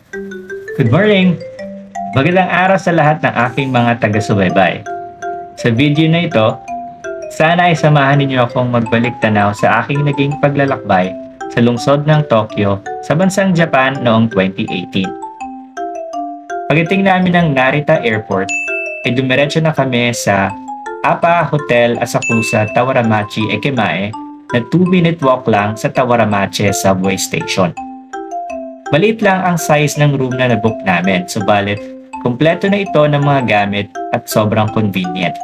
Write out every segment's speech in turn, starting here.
Good morning! Magandang araw sa lahat ng aking mga taga-subaybay. Sa video na ito, sana ay samahan ninyo akong magbalik tanaw sa aking naging paglalakbay sa lungsod ng Tokyo sa bansang Japan noong 2018. Pagdating namin ng Narita Airport, ay dumiretso na kami sa Appa Hotel Asakusa Tawaramachi Ekemae na 2-minute walk lang sa Tawaramachi Subway Station. Maliit lang ang size ng room na nabook namin, subalit kumpleto na ito ng mga gamit at sobrang convenient.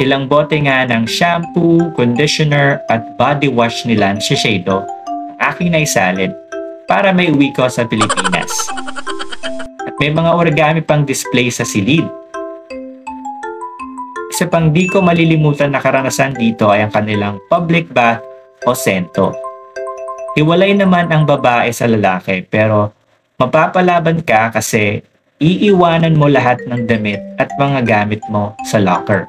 Ilang bote nga ng shampoo, conditioner at body wash nila ni Shiseido ang aking naisalin para may uwi ko sa Pilipinas. At may mga origami pang display sa silid. Isa pang di ko malilimutan na karanasan dito ay ang kanilang public bath o sento. Hiwalay naman ang babae sa lalaki pero mapapalaban ka kasi iiwanan mo lahat ng damit at mga gamit mo sa locker.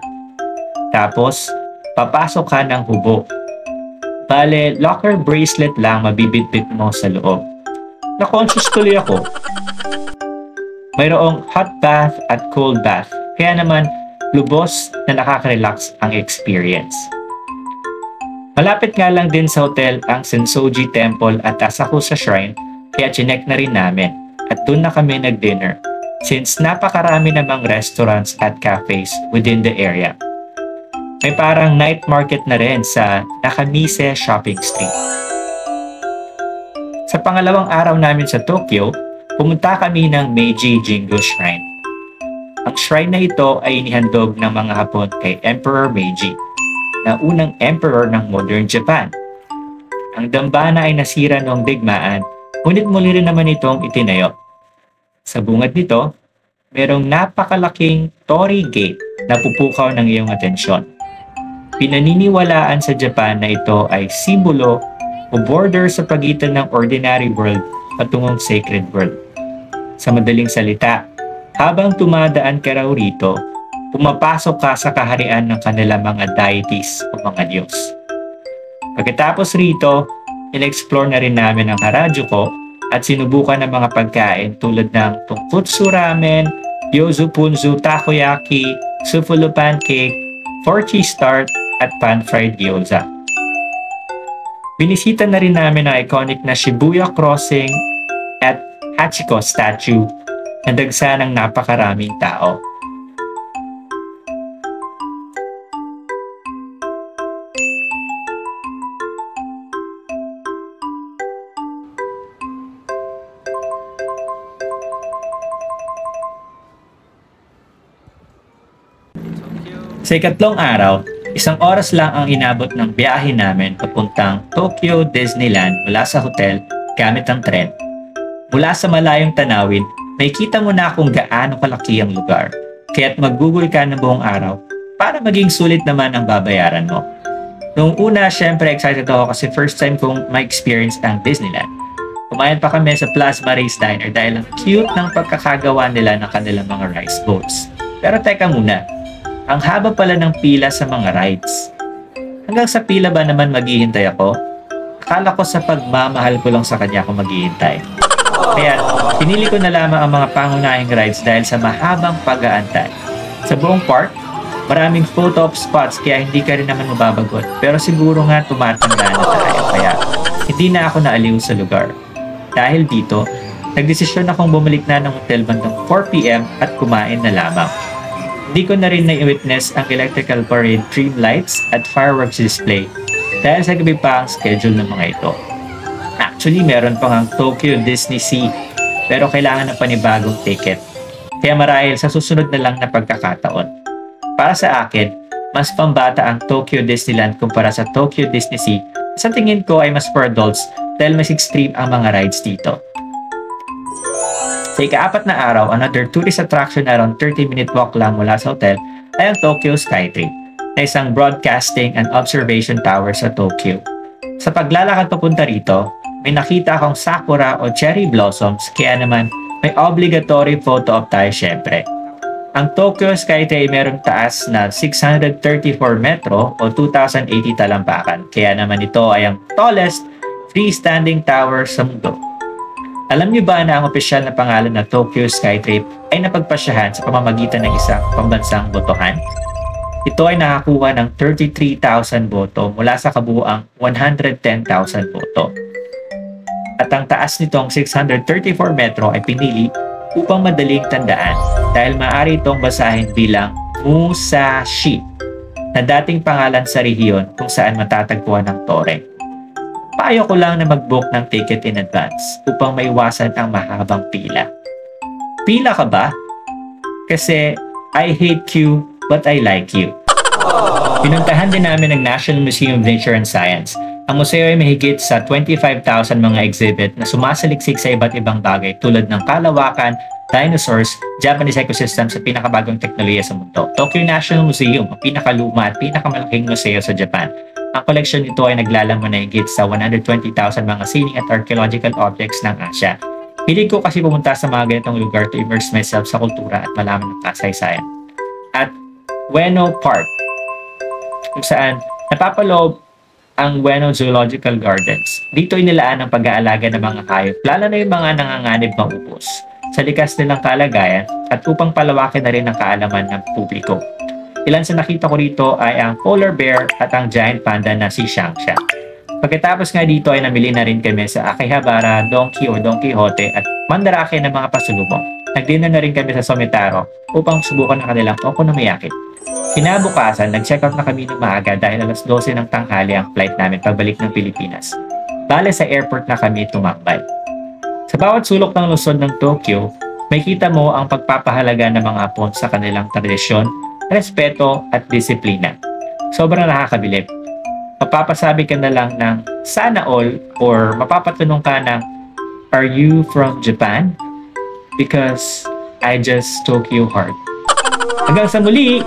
Tapos, papasok ka ng hubo. Bale, locker bracelet lang mabibitbit mo sa loob. Na-conscious tuloy ako. Mayroong hot bath at cold bath, kaya naman lubos na nakaka-relax ang experience. Malapit nga lang din sa hotel ang Sensoji Temple at Asakusa Shrine, kaya chinek na rin namin at doon na kami nag-dinner since napakarami namang restaurants at cafes within the area. May parang night market na rin sa Nakamise Shopping Street. Sa pangalawang araw namin sa Tokyo, pumunta kami ng Meiji Jingu Shrine. Ang shrine na ito ay inihandog ng mga Hapon kay Emperor Meiji, na unang emperor ng modern Japan. Ang dambana ay nasira noong digmaan, ngunit muli rin naman itong itinayo. Sa bungad nito, merong napakalaking torii gate na pupukaw ng iyong atensyon. Pinaniniwalaan sa Japan na ito ay simbolo o border sa pagitan ng ordinary world patungong sacred world. Sa madaling salita, habang tumadaan ka raw rito, pumapasok ka sa kaharian ng kanilang mga deities o mga Diyos. Pagkatapos rito, in-explore na rin namin ang Harajuku at sinubukan ng mga pagkain tulad ng Tonkotsu Ramen, Gyoza Punzu Takoyaki, Sufolo Pancake, 4-cheese tart at pan-fried gyoza. Binisita na rin namin ang iconic na Shibuya Crossing at Hachiko Statue na dagsa ng napakaraming tao. Sa ikatlong araw, 1 oras lang ang inabot ng biyahe namin papuntang Tokyo Disneyland mula sa hotel gamit ang tren. Mula sa malayong tanawin, may kita mo na kung gaano kalaki ang lugar, kaya't maggugol ka ng buong araw para maging sulit naman ang babayaran mo. Noong una, syempre excited ako kasi first time kong ma-experience ang Disneyland. Kumain pa kami sa Plasma Race Diner dahil ang cute ng pagkakagawa nila ng kanilang mga rice boats. Pero teka muna, ang haba pala ng pila sa mga rides. Hanggang sa pila ba naman maghihintay ako? Akala ko sa pagmamahal ko lang sa kanya ako maghihintay. Kaya pinili ko na lamang ang mga pangunahing rides dahil sa mahabang pag-aantay. Sa buong park, maraming photo op spots kaya hindi ka rin naman mababagot. Pero siguro nga tumatanda na tayo kaya hindi na ako naaliw sa lugar. Dahil dito, nagdesisyon akong bumalik na ng hotel bandang 4 PM at kumain na lamang. Hindi ko na rin na-witness ang electrical parade, dream lights at fireworks display dahil sa gabi pa ang schedule ng mga ito. Actually, meron pang ang Tokyo Disney Sea pero kailangan ng panibagong ticket. Kaya marahil sa susunod na lang na pagkakataon. Para sa akin, mas pambata ang Tokyo Disneyland kumpara sa Tokyo Disney Sea. Sa tingin ko ay mas for adults dahil mas extreme ang mga rides dito. Sa ika-4 na araw, another tourist attraction na around 30-minute walk lang mula sa hotel ay ang Tokyo Skytree, na isang broadcasting and observation tower sa Tokyo. Sa paglalakad papunta rito, may nakita akong sakura o cherry blossoms kaya naman may obligatory photo op tayo syempre. Ang Tokyo Skytree ay merong taas na 634 metro o 2,080 talampakan kaya naman ito ay ang tallest freestanding tower sa mundo. Alam niyo ba na ang opisyal na pangalan na Tokyo Skytrip ay napagpasyahan sa pamamagitan ng isang pambansang botohan? Ito ay nakakuha ng 33,000 boto mula sa kabuuang 110,000 boto. At ang taas nitong 634 metro ay pinili upang madaling tandaan dahil maaari itong basahin bilang Musashi na dating pangalan sa rehiyon kung saan matatagpuan ng tore. Payo ko lang na mag-book ng ticket in advance upang maiwasan ang mahabang pila. Pila ka ba? Kasi I hate you but I like you. Pinuntahan din namin ang National Museum of Nature and Science. Ang museo ay mahigit sa 25,000 mga exhibit na sumasaliksik sa iba't ibang bagay tulad ng kalawakan, dinosaurs, Japanese ecosystem sa pinakabagong teknolohiya sa mundo. Tokyo National Museum, ang pinakaluma at pinakamalaking museo sa Japan. Ang koleksyon nito ay naglalaman na higit sa 120,000 mga sining at archaeological objects ng Asya. Hilig ko kasi pumunta sa mga ganitong lugar to immerse myself sa kultura at malaman ng kasaysayan. At Ueno Park, kung saan napapaloob ang Ueno Zoological Gardens. Dito inilaan ang pag-aalaga ng mga hayop, lalo na yung mga nanganganib maubos, sa likas nilang kalagayan at upang palawakin na rin ang kaalaman ng publiko. Ilan sa nakita ko rito ay ang polar bear at ang giant panda na si Shangsha. Pagkatapos nga dito ay namili na rin kami sa Akihabara, Donkey o Don Quixote at Mandarake ng mga pasulubong. Nag-dinner na rin kami sa Sometaro upang subukan ang kanilang okonomiyaki. Kinabukasan, nag-check out na kami ng maaga dahil alas 12 ng tanghali ang flight namin pabalik ng Pilipinas. Bale sa airport na kami tumambay. Sa bawat sulok ng lungsod ng Tokyo, may kita mo ang pagpapahalaga ng mga Hapon sa kanilang tradisyon, respeto at disiplina. Sobrang nakakabilib. Mapapasabi ka na lang ng sana all or mapapatanong ka ng are you from Japan? Because I just Tokyo hard. Hanggang sa muli,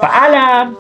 paalam!